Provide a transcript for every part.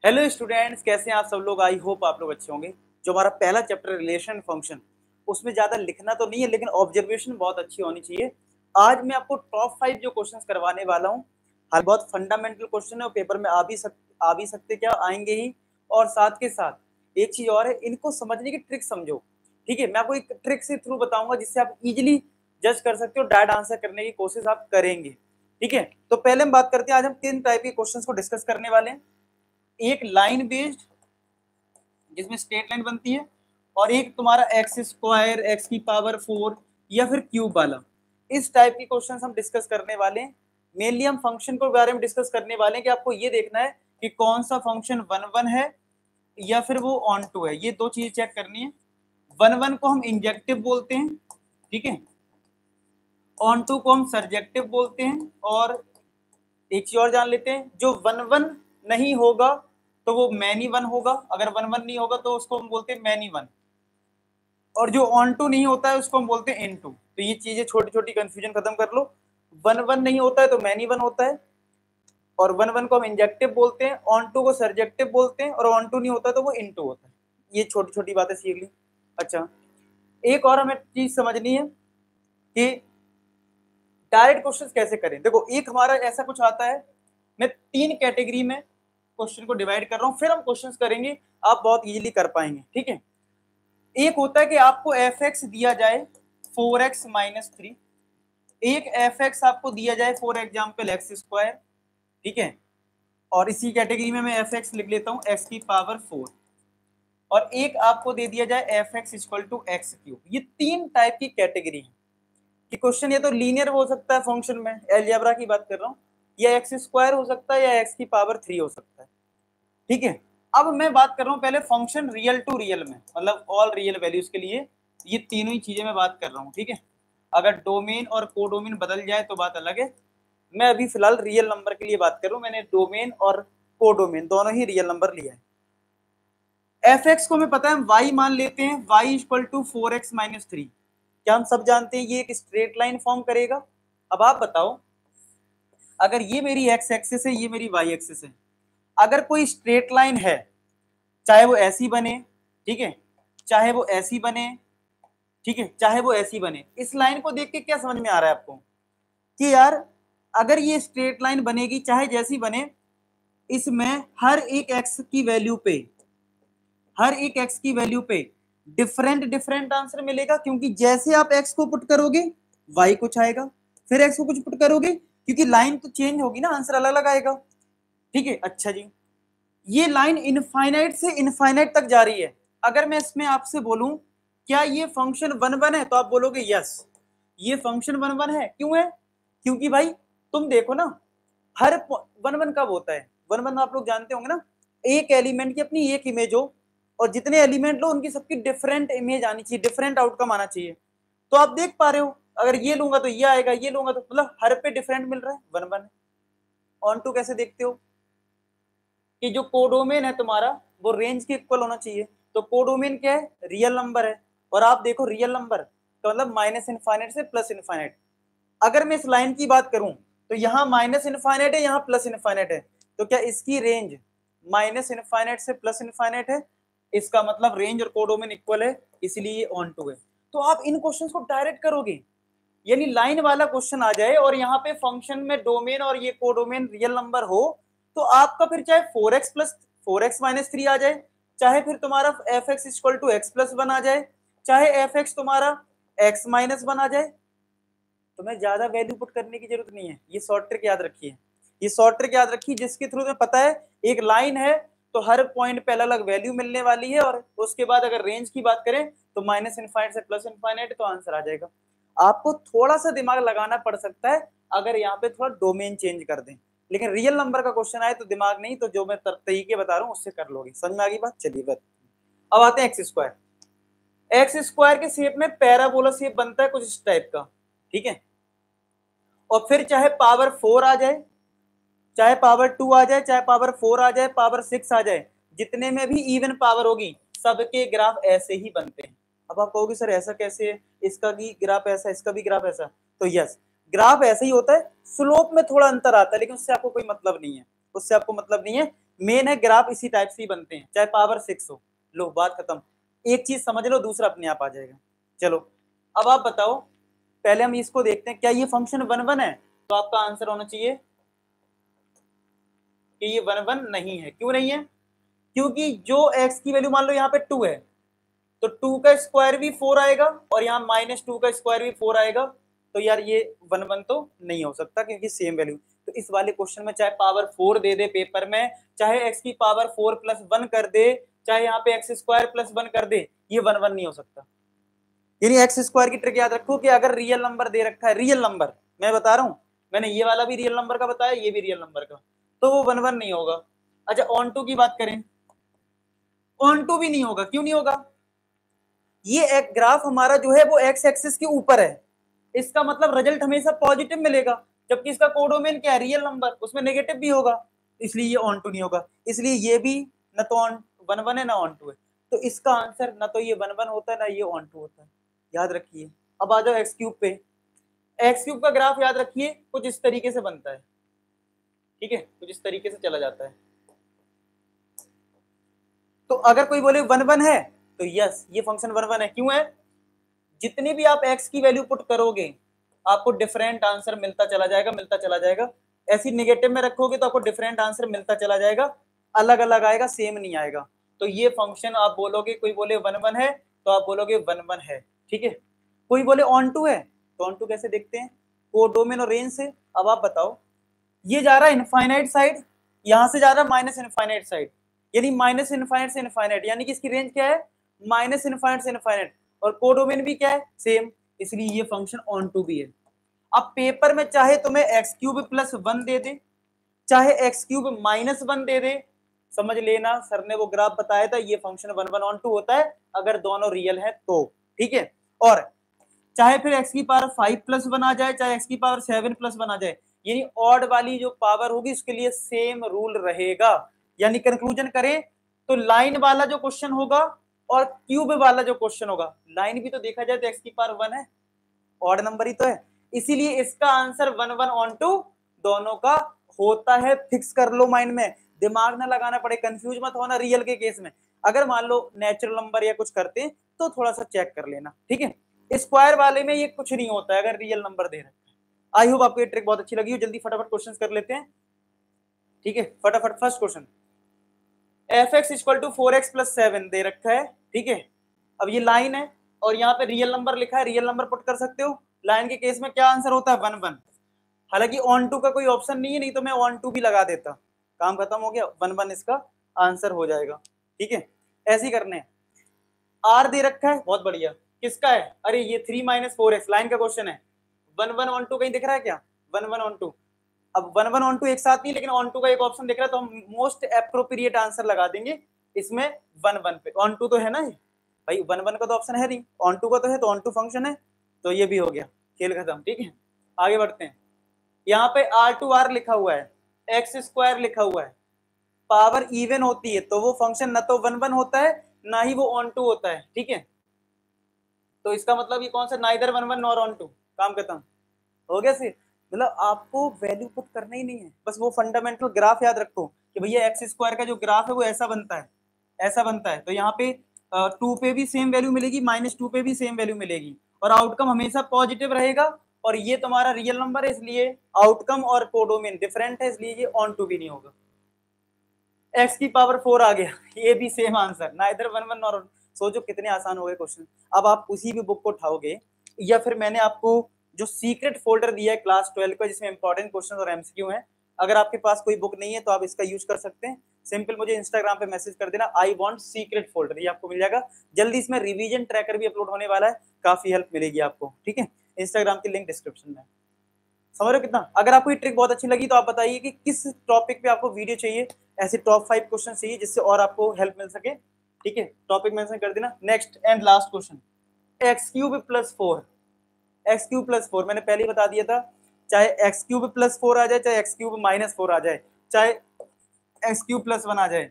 Hello students, कैसे हैं आप सब लोग। आई होप आप लोग अच्छे होंगे। जो हमारा पहला चैप्टर रिलेशन फंक्शन, उसमें ज़्यादा लिखना तो नहीं है लेकिन ऑब्जर्वेशन बहुत अच्छी होनी चाहिए। आज मैं आपको टॉप 5 जो क्वेश्चंस करवाने वाला हूँ, हाल बहुत फंडामेंटल क्वेश्चन है और पेपर में आ भी सकते, क्या आएंगे ही। और साथ के साथ एक चीज़ और है, इनको समझने की ट्रिक समझो। ठीक है, मैं आपको एक ट्रिक से थ्रू बताऊंगा जिससे आप इजिली जज कर सकते हो, डायरेक्ट आंसर करने की कोशिश आप करेंगे। ठीक है, तो पहले हम बात करते हैं। आज हम 3 टाइप के क्वेश्चंस को डिस्कस करने वाले हैं। एक लाइन बेस्ड जिसमें स्ट्रेट लाइन बनती है, और एक तुम्हारा एक्स स्क्वायर, एक्स की पावर 4 या फिर क्यूब वाला। इस टाइप के क्वेश्चंस हम डिस्कस करने वाले हैं। मेनली हम फंक्शन के बारे में डिस्कस करने वाले हैं कि आपको ये देखना है कि कौन सा फंक्शन वन वन है या फिर वो ऑन टू है। ये दो चीज चेक करनी है। वन वन को हम इंजेक्टिव बोलते हैं, ठीक है, ऑन टू को हम सरजेक्टिव बोलते हैं। और एक चीज और जान लेते हैं, जो वन वन नहीं होगा तो वो मैनी वन होगा, अगर वन वन नहीं होगा तो उसको हम बोलते हैं मैनी वन, और जो ऑन टू नहीं होता है उसको हम बोलते हैं इन टू। तो ये चीजें छोटी छोटी कंफ्यूजन खत्म कर लो। वन वन नहीं होता है तो मैनी वन होता है, और वन वन को हम इंजेक्टिव बोलते हैं, ऑन टू को सरजेक्टिव बोलते हैं, और ऑन टू नहीं होता तो वो इन टू होता है। ये छोटी छोटी बातें सीख ली। अच्छा, एक और हमें चीज समझनी है कि डायरेक्ट क्वेश्चन कैसे करें। देखो, एक हमारा ऐसा कुछ आता है, मैं 3 कैटेगरी में क्वेश्चन को डिवाइड कर रहा हूं, फिर हम क्वेश्चंस करेंगे, आप बहुत इजीली कर पाएंगे। ठीक है, एक होता है कि आपको एफ एक्स दिया जाए 4x माइनस 3, एक एफ एक्स आपको दिया जाए फॉर एग्जाम्पल एक्स स्क्वायर, ठीक है, और इसी कैटेगरी में मैं एफ एक्स लिख लेता हूं एक्स की पावर 4, और एक आपको दे दिया जाए F X equal to X cube. ये 3 टाइप की कैटेगरी है कि क्वेश्चन ये तो लीनियर हो सकता है, फंक्शन में अलजेब्रा की बात कर रहा हूँ, या एक्स स्क्वायर हो सकता है, या एक्स की पावर 3 हो सकता है। ठीक है, अब मैं बात कर रहा हूं पहले फंक्शन रियल टू रियल में, मतलब ऑल रियल वैल्यूज के लिए। ये तीनों ही चीजें मैं बात कर रहा हूं। ठीक है, अगर डोमेन और कोडोमेन बदल जाए तो बात अलग है। मैं अभी फिलहाल रियल नंबर के लिए बात कर रहा हूं। मैंने डोमेन और कोडोमेन दोनों ही रियल नंबर लिया है। एफ एक्स को हमें पता है, हम वाई मान लेते हैं, Y equal to 4x minus 3। क्या हम सब जानते हैं ये एक स्ट्रेट लाइन फॉर्म करेगा। अब आप बताओ, अगर ये मेरी एक्स एक्सिस है, ये मेरी वाई एक्सिस है, अगर कोई स्ट्रेट लाइन है, चाहे वो ऐसी बने, ठीक है, चाहे वो ऐसी बने, ठीक है, चाहे वो ऐसी बने, इस लाइन को देख के क्या समझ में आ रहा है आपको कि यार अगर ये स्ट्रेट लाइन बनेगी चाहे जैसी बने, इसमें हर एक एक्स की वैल्यू पे, हर एक एक्स की वैल्यू पे डिफरेंट डिफरेंट आंसर मिलेगा, क्योंकि जैसे आप एक्स को पुट करोगे वाई कुछ आएगा, फिर एक्स को कुछ पुट करोगे, क्योंकि लाइन तो चेंज होगी ना, आंसर अलग अलग आएगा। ठीक है, अच्छा जी, ये लाइन इनफाइनाइट से इनफाइनाइट तक जा रही है। अगर मैं इसमें आपसे बोलूं क्या ये फंक्शन वन वन है, तो आप बोलोगे यस, ये फंक्शन वन वन है। क्यों है? क्योंकि भाई तुम देखो ना, हर वन वन कब होता है, वन वन आप लोग जानते होंगे ना, एक एलिमेंट की अपनी एक इमेज हो, और जितने एलिमेंट लो उनकी सबकी डिफरेंट इमेज आनी चाहिए, डिफरेंट आउटकम आना चाहिए। तो आप देख पा रहे हो, अगर ये लूंगा तो ये आएगा, ये लूंगा तो, मतलब हर पे डिफरेंट मिल रहा है, वन वन। ऑन टू कैसे देखते हो कि जो कोडोमेन है तुम्हारा वो रेंज के इक्वल होना चाहिए। तो कोडोमेन क्या है? रियल नंबर है। और आप देखो रियल नंबर तो मतलब माइनस इनफाइनाइट से प्लस इनफाइनाइट। अगर मैं इस लाइन की बात करूं तो यहाँ माइनस इनफाइनाइट है, यहाँ प्लस इनफाइनाइट है, तो क्या इसकी रेंज माइनस इनफाइनाइट से प्लस इनफाइनाइट है? इसका मतलब रेंज और कोडोमेन इक्वल है, इसलिए ऑन टू है। तो आप इन क्वेश्चंस को डायरेक्ट करोगे, यानी लाइन वाला क्वेश्चन आ जाए और यहाँ पे फंक्शन में डोमेन और ये कोडोमेन रियल नंबर हो, तो आपका फिर चाहे 4x प्लस 4x माइनस 3 आ जाए, चाहे फिर तुम्हारा F X equal to X plus 1 आ जाए, चाहे एफ एक्स तुम्हारा x माइनस 1 आ जाए, तुम्हें ज्यादा वैल्यू पुट करने की जरूरत नहीं है। ये शॉर्ट ट्रिक याद रखिए, ये शॉर्ट ट्रिक याद रखिए, जिसके थ्रू तुम्हें पता है एक लाइन है तो हर पॉइंट पे अलग अलग वैल्यू मिलने वाली है, और उसके बाद अगर रेंज की बात करें तो माइनस इनफाइनाइट से प्लस इनफाइनाइट, तो आंसर आ जाएगा। आपको थोड़ा सा दिमाग लगाना पड़ सकता है अगर यहाँ पे थोड़ा डोमेन चेंज कर दें, लेकिन रियल नंबर का क्वेश्चन आए तो दिमाग नहीं, तो जो मैं तरीके बता रहा हूँ उससे कर लोगे। समझ में आ गई बात? चलिए बात, अब आते हैं एक्स स्क्वायर। एक्स स्क्वायर के शेप में पैराबोला शेप बनता है कुछ इस टाइप का, ठीक है, और फिर चाहे पावर 4 आ जाए, चाहे पावर 2 आ जाए, चाहे पावर 4 आ जाए, पावर 6 आ जाए, जितने में भी इवन पावर होगी सबके ग्राफ ऐसे ही बनते हैं। अब आप कहोगे सर ऐसा कैसे है, इसका भी ग्राफ ऐसा, इसका भी ग्राफ ऐसा, तो यस, ग्राफ ऐसे ही होता है, स्लोप में थोड़ा अंतर आता है, लेकिन उससे आपको कोई मतलब नहीं है, उससे आपको मतलब नहीं है। मेन है ग्राफ इसी टाइप से ही बनते हैं, चाहे पावर 6 हो। लो बात खत्म, एक चीज समझ लो, दूसरा अपने आप आ जाएगा। चलो अब आप बताओ, पहले हम इसको देखते हैं, क्या ये फंक्शन 1 1 है? तो आपका आंसर होना चाहिए कि ये 1 1 नहीं है। क्यों नहीं है? क्योंकि जो x की वैल्यू मान लो यहाँ पे 2 है, तो 2 का स्क्वायर भी 4 आएगा और यहाँ -2 का स्क्वायर भी 4 आएगा, तो यार ये 1 1 तो नहीं हो सकता क्योंकि सेम वैल्यू। तो इस वाले क्वेश्चन में चाहे पावर 4 दे दे पेपर में, चाहे x की पावर 4 + 1 कर दे, चाहे यहाँ पे x² + 1 कर दे, ये 1 1 नहीं हो सकता। यानी x² की ट्रिक याद रखो कि अगर रियल नंबर दे रखा है, रियल नंबर मैं बता रहा हूँ, मैंने ये वाला भी रियल नंबर का बताया, ये भी रियल नंबर का, तो वो 1 1 नहीं होगा। अच्छा ऑन टू की बात करें, ऑन टू भी नहीं होगा। क्यों नहीं होगा? ये एक ग्राफ हमारा जो है वो एक्स एक्सिस के ऊपर है, इसका मतलब रिजल्ट हमेशा पॉजिटिव मिलेगा, जबकि इसका कोडोमेन क्या है? रियल नंबर, उसमें नेगेटिव भी होगा, इसलिए ये ऑन टू नहीं होगा। इसलिए ये भी न तो ऑन 1 1 है ना ऑन टू है, तो इसका आंसर ना तो ये 1 1 होता है ना ये ऑन टू होता है, याद रखिए। अब आ जाओ एक्स क्यूब पे। एक्स क्यूब का ग्राफ याद रखिए कुछ इस तरीके से बनता है, ठीक है, कुछ इस तरीके से चला जाता है। तो अगर कोई बोले 1 1 है, तो यस ये फंक्शन 1 1 है। क्यों है? जितनी भी आप x की वैल्यू पुट करोगे आपको डिफरेंट आंसर मिलता चला जाएगा, मिलता चला जाएगा। ऐसी नेगेटिव में रखोगे तो आपको डिफरेंट आंसर मिलता चला जाएगा, अलग अलग आएगा, सेम नहीं आएगा। तो ये फंक्शन आप बोलोगे, कोई बोले 1 1 है तो आप बोलोगे 1 1 है, ठीक है। कोई बोले ऑन टू है, तो ऑन टू कैसे देखते हैं? कोडोमेन और रेंज से। अब आप बताओ, ये जा रहा है इनफाइनाइट साइड, यहां से जा रहा है माइनस इनफाइनाइट साइड, यानी माइनस इनफाइनाइट से इनफाइनाइट, यानी कि इसकी रेंज क्या है? माइनस इनफाइनाइट से इनफाइनाइट। और कोडोमेन भी क्या है? सेम, इसलिए ये फंक्शन ऑन टू भी है। अब पेपर में चाहे तुम्हें x³ + 1 दे दे, चाहे x³ -1 दे दे, समझ लेना सर ने वो ग्राफ बताया था, ये फंक्शन 1 1 ऑन टू होता है अगर दोनों रियल है तो, ठीक है। और चाहे फिर x की पावर 5 + 1 आ जाए, चाहे x की पावर 7 + 1 आ जाए, यानी ऑड वाली जो पावर होगी उसके लिए सेम रूल रहेगा। यानी कंक्लूजन करें तो लाइन वाला जो क्वेश्चन होगा और क्यूब वाला जो क्वेश्चन होगा, लाइन भी तो देखा जाए तो x की पावर 1 है, ऑड नंबर ही तो है, इसीलिए इसका आंसर 1 1 ऑन टू दोनों का होता है। फिक्स कर लो माइंड में, दिमाग ना लगाना पड़े, कंफ्यूज मत होना रियल के केस में। अगर मान लो नेचुरल नंबर या कुछ करते हैं तो थोड़ा सा चेक कर लेना, ठीक है। स्क्वायर वाले में ये कुछ नहीं होता है अगर रियल नंबर दे रहे हैं। आई होप आपको ये ट्रिक बहुत अच्छी लगी हो। जल्दी फटाफट क्वेश्चन कर लेते हैं, ठीक है, फटाफट। फर्स्ट क्वेश्चन, f(x = 4x + 7) दे रखा है, ठीक है। अब ये लाइन है और यहाँ पे रियल नंबर लिखा है, रियल नंबर पुट कर सकते हो। लाइन के केस में क्या आंसर होता है? 1 1। हालांकि ऑन टू का कोई ऑप्शन नहीं है, नहीं तो मैं ऑन टू भी लगा देता, काम खत्म हो गया, 1 1 इसका आंसर हो जाएगा, ठीक है। ऐसे ही करने हैं। आर दे रखा है, बहुत बढ़िया, किसका है? अरे ये 3 - 4x लाइन का क्वेश्चन है। 1 1 ऑन टू कहीं दिख रहा है क्या? 1 1 ऑन टू, अब 1 1 ऑन टू एक साथ नहीं, लेकिन ऑन टू का एक ऑप्शन दिख रहा है, तो हम मोस्ट एप्रोप्रिएट आंसर लगा देंगे इसमें 1 1 पे। ऑन टू तो है ना ये भाई, 1 1 का तो ऑप्शन है नहीं, ऑन टू का तो है, तो ऑन टू फंक्शन है, तो ये भी हो गया, खेल खत्म, ठीक है। आगे बढ़ते हैं। यहाँ पे R2R लिखा हुआ है, x² लिखा हुआ है, पावर इवन होती है तो वो फंक्शन ना तो 1 1 होता है ना ही वो ऑन टू होता है, ठीक है। तो इसका मतलब ये कौन सा? नाइदर 1 1 नॉर ऑन टू, काम खत्म हो गया। सी मतलब आपको वैल्यू पुट करना ही नहीं है, बस वो फंडामेंटल ग्राफ याद रखो कि भैया x² का जो ग्राफ है वो ऐसा बनता है, ऐसा बनता है। तो यहाँ पे 2 पे भी सेम वैल्यू मिलेगी, -2 पे भी सेम वैल्यू मिलेगी, और आउटकम हमेशा पॉजिटिव रहेगा। और ये तुम्हारा रियल नंबर है, इसलिए आउटकम और कोडोमेन डिफरेंट है, इसलिए ये ऑन टू भी नहीं होगा। x की पावर 4 आ गया, ये भी सेम आंसर, नाइदर 1 1 नॉर। सोचो कितने आसान हो गए क्वेश्चन। अब आप उसी भी बुक को उठाओगे, या फिर मैंने आपको जो सीक्रेट फोल्डर दिया है क्लास 12 का जिसमें इंपॉर्टेंट क्वेश्चन और एमसीक्यू हैं, अगर आपके पास कोई बुक नहीं है तो आप इसका यूज कर सकते हैं। सिंपल मुझे इंस्टाग्राम पे मैसेज कर देना, आई वांट सीक्रेट फोल्डर, ये आपको मिल जाएगा। जल्दी इसमें रिवीजन ट्रैकर भी अपलोड होने वाला है, काफी हेल्प मिलेगी आपको, ठीक है। इंस्टाग्राम की लिंक डिस्क्रिप्शन में। समझ रहे हो कितना? अगर आपको ये ट्रिक बहुत अच्छी लगी तो आप बताइए कि किस टॉपिक पे आपको वीडियो चाहिए, ऐसे टॉप 5 क्वेश्चन चाहिए जिससे और आपको हेल्प मिल सके, ठीक है। टॉपिक मेंशन कर देना। Next and last question, x³ + 4, x³ + 4 मैंने पहले ही बता दिया था, चाहे x³ + 4 आ जाए, चाहे x³ - 4 आ जाए, चाहे x³ + 1 आ जाए,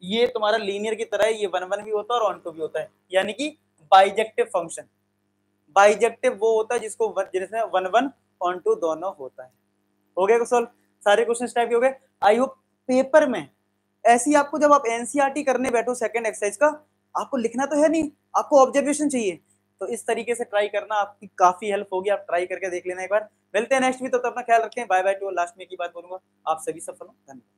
ये तुम्हारा लीनियर की तरह है, ये 1 1 भी होता है और ऑन टू भी होता है, यानी कि बाइजेक्टिव फंक्शन। बाइजेक्टिव वो होता है जिसको जिसमें 1 1 ऑन टू दोनों होता है। हो गया सॉल्व, सारे क्वेश्चन टाइप हो गए। आई होप पेपर में ऐसे ही आपको जब आप एनसीईआरटी करने बैठो सेकंड एक्सरसाइज का, आपको लिखना तो है नहीं, आपको ऑब्जर्वेशन चाहिए। तो इस तरीके से ट्राई करना, आपकी काफी हेल्प होगी, आप ट्राई करके देख लेना एक बार। मिलते हैं नेक्स्ट वीक, तो अपना ख्याल रखें, बाय बाय टू। लास्ट में एक ही बात बोलूंगा, आप सभी सफल हो, धन्यवाद।